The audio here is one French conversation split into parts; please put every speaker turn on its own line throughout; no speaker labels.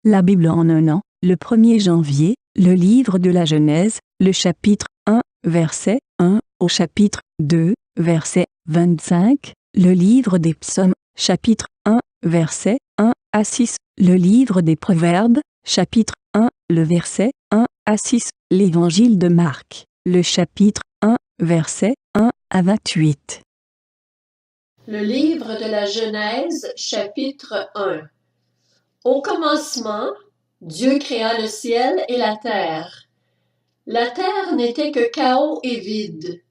La Bible en un an, le 1er janvier, le livre de la Genèse, le chapitre 1, verset 1 au chapitre 2, verset 25, le livre des psaumes, chapitre 1, verset 1 à 6, le livre des proverbes, chapitre 1, le verset 1 à 6, l'évangile de Marc, le chapitre 1, verset 1 à 28.
Le livre de la Genèse, chapitre 1. Au commencement, Dieu créa le ciel et la terre. La terre n'était que chaos et vide.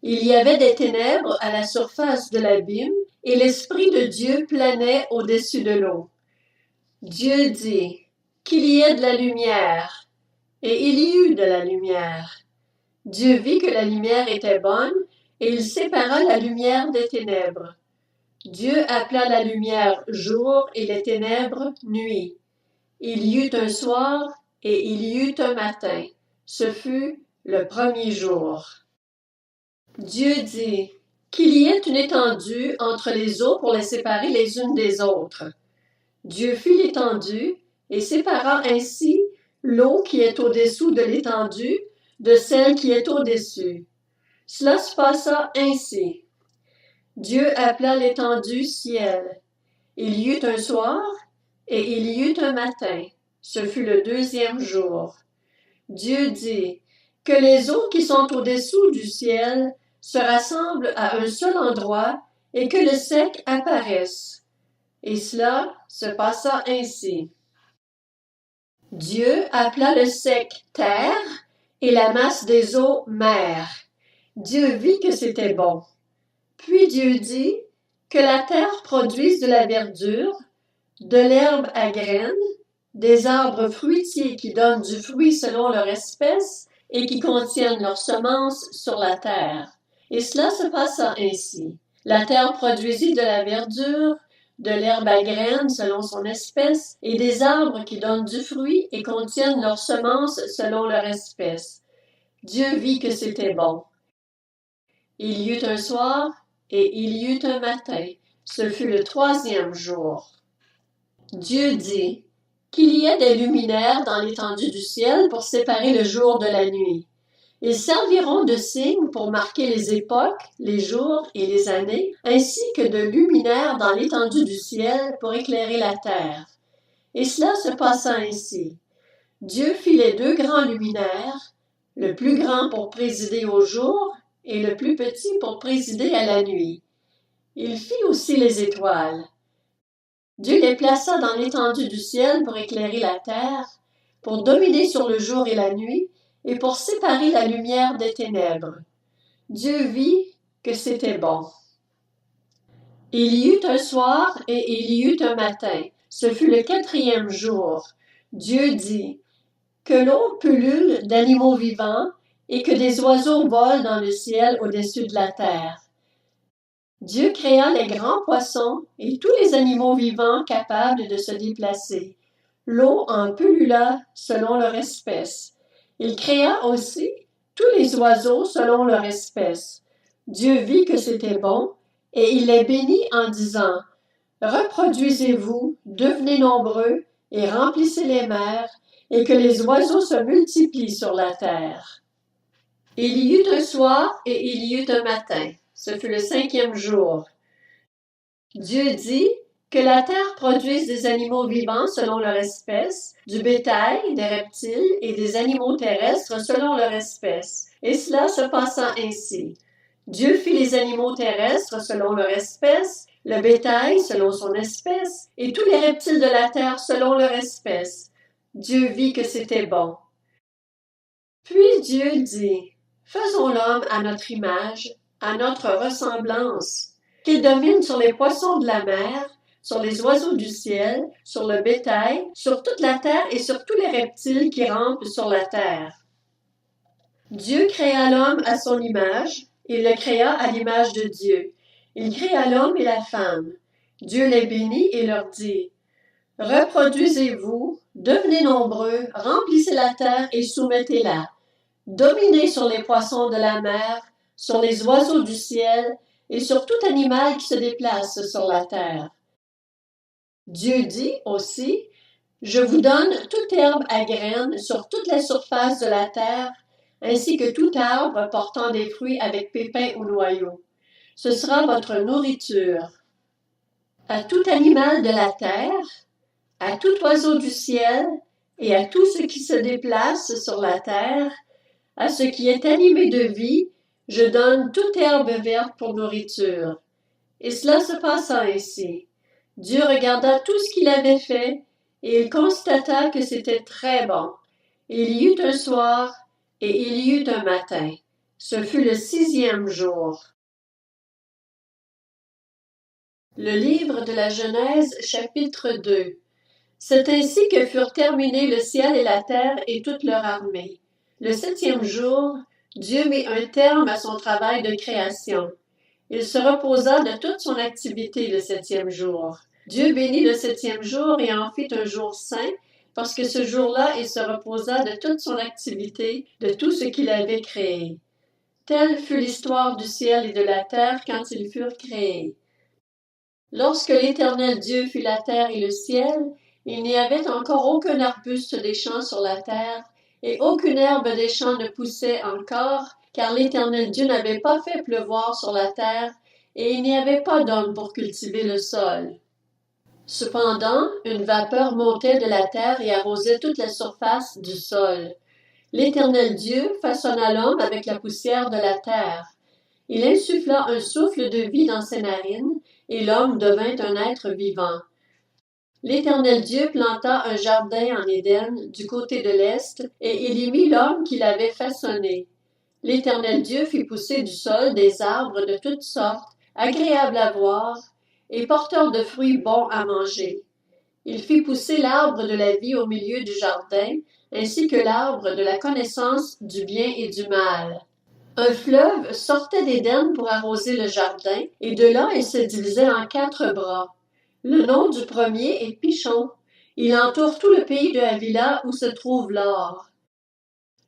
Il y avait des ténèbres à la surface de l'abîme, et l'Esprit de Dieu planait au-dessus de l'eau. Dieu dit, qu'il y ait de la lumière, et il y eut de la lumière. Dieu vit que la lumière était bonne, et il sépara la lumière des ténèbres. Dieu appela la lumière jour et les ténèbres nuit. Il y eut un soir et il y eut un matin. Ce fut le premier jour. Dieu dit, qu'il y ait une étendue entre les eaux pour les séparer les unes des autres. Dieu fit l'étendue et sépara ainsi l'eau qui est au-dessous de l'étendue de celle qui est au-dessus. Cela se passa ainsi. Dieu appela l'étendue ciel. Il y eut un soir et il y eut un matin. Ce fut le deuxième jour. Dieu dit, que les eaux qui sont au-dessous du ciel se rassemblent à un seul endroit et que le sec apparaisse. Et cela se passa ainsi. Dieu appela le sec terre et la masse des eaux mer. Dieu vit que c'était bon. Puis Dieu dit, que la terre produise de la verdure, de l'herbe à graines, des arbres fruitiers qui donnent du fruit selon leur espèce et qui contiennent leurs semences sur la terre. Et cela se passa ainsi. La terre produisit de la verdure, de l'herbe à graines selon son espèce, et des arbres qui donnent du fruit et contiennent leurs semences selon leur espèce. Dieu vit que c'était bon. Il y eut un soir et il y eut un matin. Ce fut le troisième jour. Dieu dit, qu'il y ait des luminaires dans l'étendue du ciel pour séparer le jour de la nuit. Ils serviront de signes pour marquer les époques, les jours et les années, ainsi que de luminaires dans l'étendue du ciel pour éclairer la terre. Et cela se passa ainsi. Dieu fit les deux grands luminaires, le plus grand pour présider au jour et le plus petit pour présider à la nuit. Il fit aussi les étoiles. Dieu les plaça dans l'étendue du ciel pour éclairer la terre, pour dominer sur le jour et la nuit, et pour séparer la lumière des ténèbres. Dieu vit que c'était bon. Il y eut un soir et il y eut un matin. Ce fut le quatrième jour. Dieu dit, que l'eau pullule d'animaux vivants et que des oiseaux volent dans le ciel au-dessus de la terre. Dieu créa les grands poissons et tous les animaux vivants capables de se déplacer. L'eau en pullula selon leur espèce. Il créa aussi tous les oiseaux selon leur espèce. Dieu vit que c'était bon, et il les bénit en disant, reproduisez-vous, devenez nombreux, et remplissez les mers, et que les oiseaux se multiplient sur la terre. Il y eut un soir et il y eut un matin. Ce fut le cinquième jour. Dieu dit que la terre produise des animaux vivants selon leur espèce, du bétail, des reptiles et des animaux terrestres selon leur espèce. Et cela se passa ainsi. Dieu fit les animaux terrestres selon leur espèce, le bétail selon son espèce, et tous les reptiles de la terre selon leur espèce. Dieu vit que c'était bon. Puis Dieu dit, faisons l'homme à notre image, à notre ressemblance, qu'il domine sur les poissons de la mer, sur les oiseaux du ciel, sur le bétail, sur toute la terre et sur tous les reptiles qui rampent sur la terre. Dieu créa l'homme à son image, il le créa à l'image de Dieu. Il créa l'homme et la femme. Dieu les bénit et leur dit, reproduisez-vous, devenez nombreux, remplissez la terre et soumettez-la. Dominez sur les poissons de la mer, sur les oiseaux du ciel et sur tout animal qui se déplace sur la terre. Dieu dit aussi, Je vous donne toute herbe à graines sur toute la surface de la terre, ainsi que tout arbre portant des fruits avec pépins ou noyaux. Ce sera votre nourriture. À tout animal de la terre, à tout oiseau du ciel et à tout ce qui se déplace sur la terre, à ce qui est animé de vie, je donne toute herbe verte pour nourriture. Et cela se passa ainsi. Dieu regarda tout ce qu'il avait fait, et il constata que c'était très bon. Il y eut un soir, et il y eut un matin. Ce fut le 6e jour. Le livre de la Genèse, chapitre 2. C'est ainsi que furent terminés le ciel et la terre et toute leur armée. Le 7e jour, Dieu mit un terme à son travail de création. Il se reposa de toute son activité le 7e jour. Dieu bénit le 7e jour et en fit un jour saint, parce que ce jour-là, il se reposa de toute son activité, de tout ce qu'il avait créé. Telle fut l'histoire du ciel et de la terre quand ils furent créés. Lorsque l'Éternel Dieu fit la terre et le ciel, il n'y avait encore aucun arbuste des champs sur la terre, et aucune herbe des champs ne poussait encore, car l'Éternel Dieu n'avait pas fait pleuvoir sur la terre, et il n'y avait pas d'homme pour cultiver le sol. Cependant, une vapeur montait de la terre et arrosait toute la surface du sol. L'Éternel Dieu façonna l'homme avec la poussière de la terre. Il insuffla un souffle de vie dans ses narines, et l'homme devint un être vivant. L'Éternel Dieu planta un jardin en Éden du côté de l'est, et il y mit l'homme qu'il avait façonné. L'Éternel Dieu fit pousser du sol des arbres de toutes sortes, agréables à voir, et porteurs de fruits bons à manger. Il fit pousser l'arbre de la vie au milieu du jardin, ainsi que l'arbre de la connaissance du bien et du mal. Un fleuve sortait d'Éden pour arroser le jardin, et de là il se divisait en 4 bras. Le nom du premier est Pichon. Il entoure tout le pays de Havila où se trouve l'or.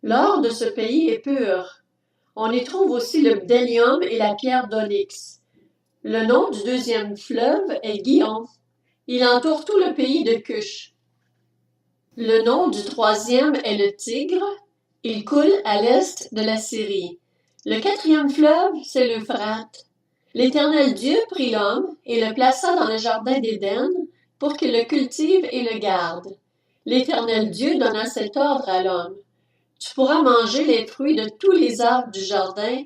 L'or de ce pays est pur. On y trouve aussi le bdellium et la pierre d'onyx. Le nom du 2e fleuve est Gihon. Il entoure tout le pays de Cush. Le nom du 3e est le Tigre. Il coule à l'est de la Syrie. Le 4e fleuve, c'est l'Euphrate. L'Éternel Dieu prit l'homme et le plaça dans le jardin d'Éden pour qu'il le cultive et le garde. L'Éternel Dieu donna cet ordre à l'homme. Tu pourras manger les fruits de tous les arbres du jardin,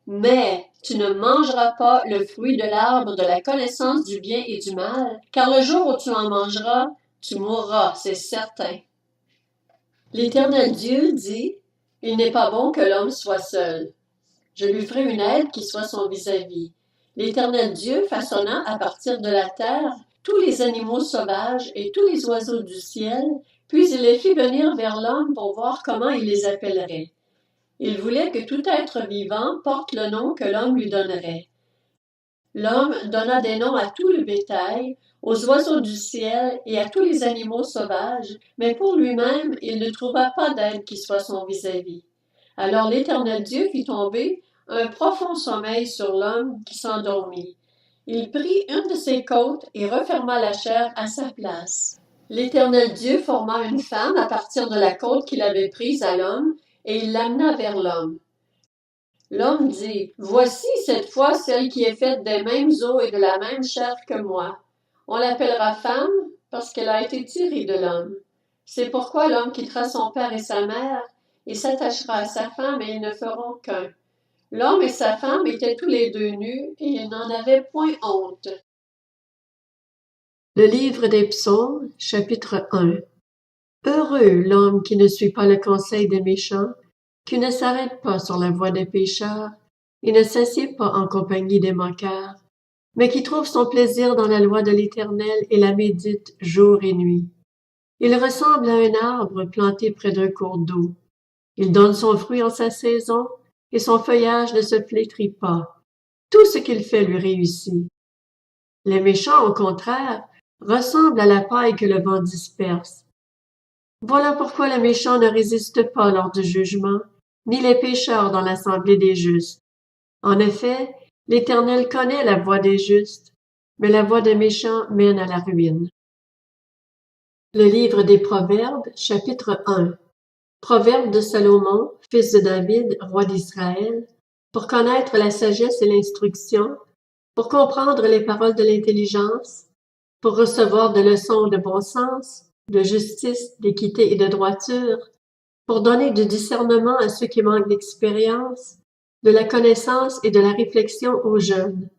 mais tu ne mangeras pas le fruit de l'arbre de la connaissance du bien et du mal, car le jour où tu en mangeras, tu mourras, c'est certain. L'Éternel Dieu dit, « Il n'est pas bon que l'homme soit seul. Je lui ferai une aide qui soit son vis-à-vis. » L'Éternel Dieu façonna à partir de la terre tous les animaux sauvages et tous les oiseaux du ciel, puis il les fit venir vers l'homme pour voir comment il les appellerait. Il voulait que tout être vivant porte le nom que l'homme lui donnerait. L'homme donna des noms à tout le bétail, aux oiseaux du ciel et à tous les animaux sauvages, mais pour lui-même, il ne trouva pas d'aide qui soit son vis-à-vis. Alors l'Éternel Dieu fit tomber un profond sommeil sur l'homme qui s'endormit. Il prit une de ses côtes et referma la chair à sa place. L'Éternel Dieu forma une femme à partir de la côte qu'il avait prise à l'homme, et il l'amena vers l'homme. L'homme dit, « Voici cette fois celle qui est faite des mêmes os et de la même chair que moi. On l'appellera femme parce qu'elle a été tirée de l'homme. C'est pourquoi l'homme quittera son père et sa mère et s'attachera à sa femme et ils ne feront qu'un. L'homme et sa femme étaient tous les deux nus et ils n'en avaient point honte. » Le livre des Psaumes, chapitre 1. Heureux l'homme qui ne suit pas le conseil des méchants, qui ne s'arrête pas sur la voie des pécheurs, et ne s'assied pas en compagnie des moqueurs, mais qui trouve son plaisir dans la loi de l'Éternel et la médite jour et nuit. Il ressemble à un arbre planté près d'un cours d'eau. Il donne son fruit en sa saison, et son feuillage ne se flétrit pas. Tout ce qu'il fait lui réussit. Les méchants, au contraire, ressemblent à la paille que le vent disperse. Voilà pourquoi les méchants ne résistent pas lors du jugement, ni les pécheurs dans l'assemblée des justes. En effet, l'Éternel connaît la voie des justes, mais la voie des méchants mène à la ruine. Le livre des Proverbes, chapitre 1. Proverbes de Salomon, fils de David, roi d'Israël, pour connaître la sagesse et l'instruction, pour comprendre les paroles de l'intelligence, pour recevoir des leçons de bon sens, de justice, d'équité et de droiture, pour donner du discernement à ceux qui manquent d'expérience, de la connaissance et de la réflexion aux jeunes.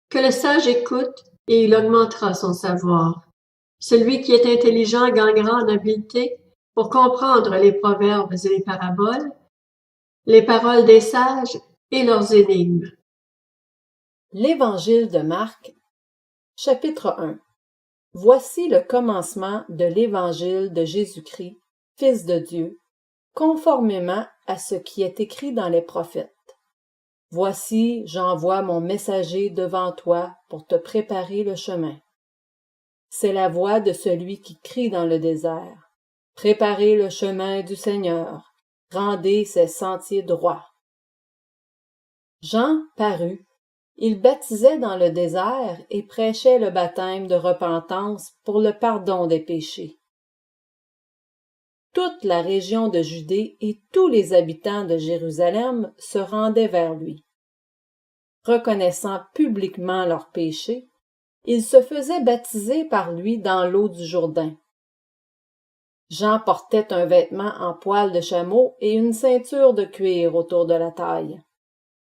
Que le sage écoute et il augmentera son savoir. Celui qui est intelligent gagnera en habileté pour comprendre les proverbes et les paraboles, les paroles des sages et leurs énigmes.
L'Évangile de Marc, chapitre 1. Voici le commencement de l'Évangile de Jésus-Christ, Fils de Dieu, conformément à ce qui est écrit dans les prophètes. Voici, j'envoie mon messager devant toi pour te préparer le chemin. C'est la voix de celui qui crie dans le désert. Préparez le chemin du Seigneur, rendez ses sentiers droits. Jean parut. Il baptisait dans le désert et prêchait le baptême de repentance pour le pardon des péchés. Toute la région de Judée et tous les habitants de Jérusalem se rendaient vers lui. Reconnaissant publiquement leurs péchés, ils se faisaient baptiser par lui dans l'eau du Jourdain. Jean portait un vêtement en poil de chameau et une ceinture de cuir autour de la taille.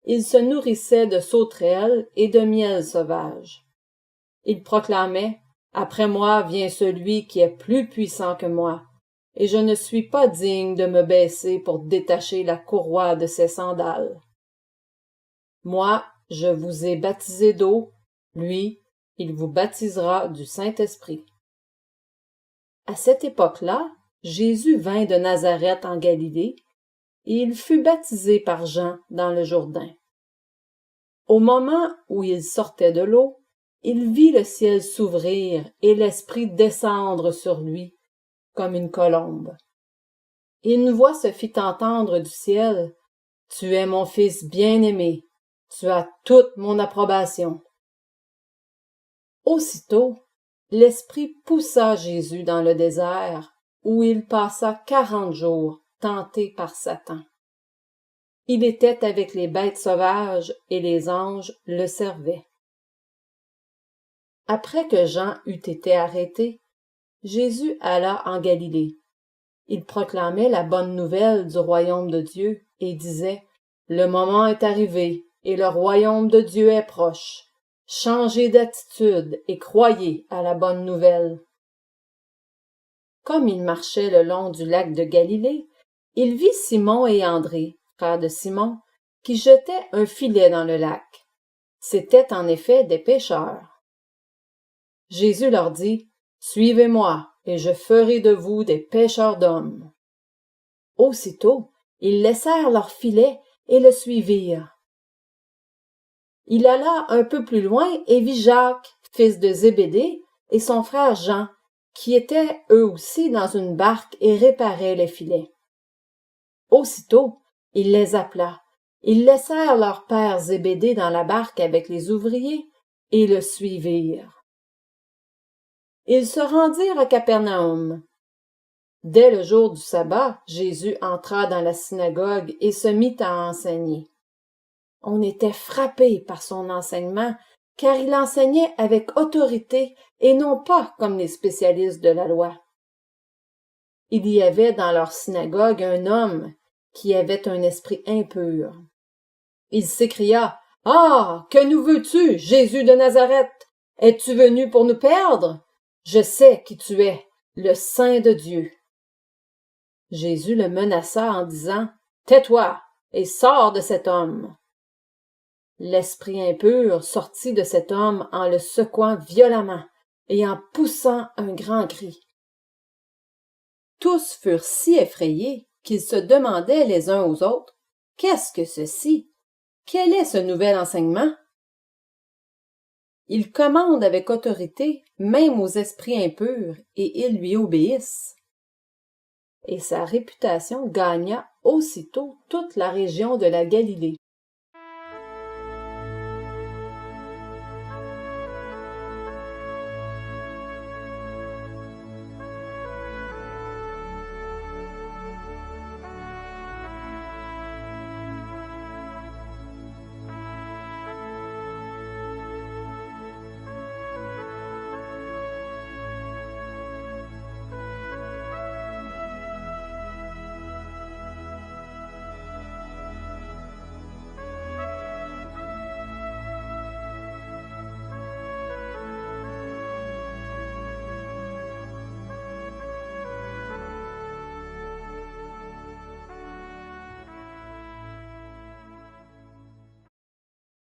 Il se nourrissait de sauterelles et de miel sauvage. Il proclamait « Après moi vient celui qui est plus puissant que moi, et je ne suis pas digne de me baisser pour détacher la courroie de ses sandales. Moi, je vous ai baptisé d'eau, lui, il vous baptisera du Saint-Esprit. » À cette époque-là, Jésus vint de Nazareth en Galilée, et il fut baptisé par Jean dans le Jourdain. Au moment où il sortait de l'eau, il vit le ciel s'ouvrir et l'Esprit descendre sur lui comme une colombe. Et une voix se fit entendre du ciel, « Tu es mon Fils bien-aimé, tu as toute mon approbation. » Aussitôt, l'Esprit poussa Jésus dans le désert, où il passa 40 jours, tenté par Satan. Il était avec les bêtes sauvages et les anges le servaient. Après que Jean eut été arrêté, Jésus alla en Galilée. Il proclamait la bonne nouvelle du royaume de Dieu et disait « Le moment est arrivé et le royaume de Dieu est proche. Changez d'attitude et croyez à la bonne nouvelle. » Comme il marchait le long du lac de Galilée, il vit Simon et André, frères de Simon, qui jetaient un filet dans le lac. C'étaient en effet des pêcheurs. Jésus leur dit « Suivez-moi, et je ferai de vous des pêcheurs d'hommes. » Aussitôt, ils laissèrent leur filet et le suivirent. Il alla un peu plus loin et vit Jacques, fils de Zébédée, et son frère Jean, qui étaient eux aussi dans une barque et réparaient les filets. Aussitôt, il les appela. Ils laissèrent leur père Zébédée dans la barque avec les ouvriers et le suivirent. Ils se rendirent à Capernaum. Dès le jour du sabbat, Jésus entra dans la synagogue et se mit à enseigner. On était frappé par son enseignement, car il enseignait avec autorité et non pas comme les spécialistes de la loi. Il y avait dans leur synagogue un homme qui avait un esprit impur. Il s'écria « Ah, que nous veux-tu, Jésus de Nazareth? Es-tu venu pour nous perdre? Je sais qui tu es, le Saint de Dieu. » Jésus le menaça en disant « Tais-toi et sors de cet homme. » L'esprit impur sortit de cet homme en le secouant violemment et en poussant un grand cri. Tous furent si effrayés qu'ils se demandaient les uns aux autres « Qu'est-ce que ceci? Quel est ce nouvel enseignement? » Il commande avec autorité même aux esprits impurs et ils lui obéissent. Et sa réputation gagna aussitôt toute la région de la Galilée.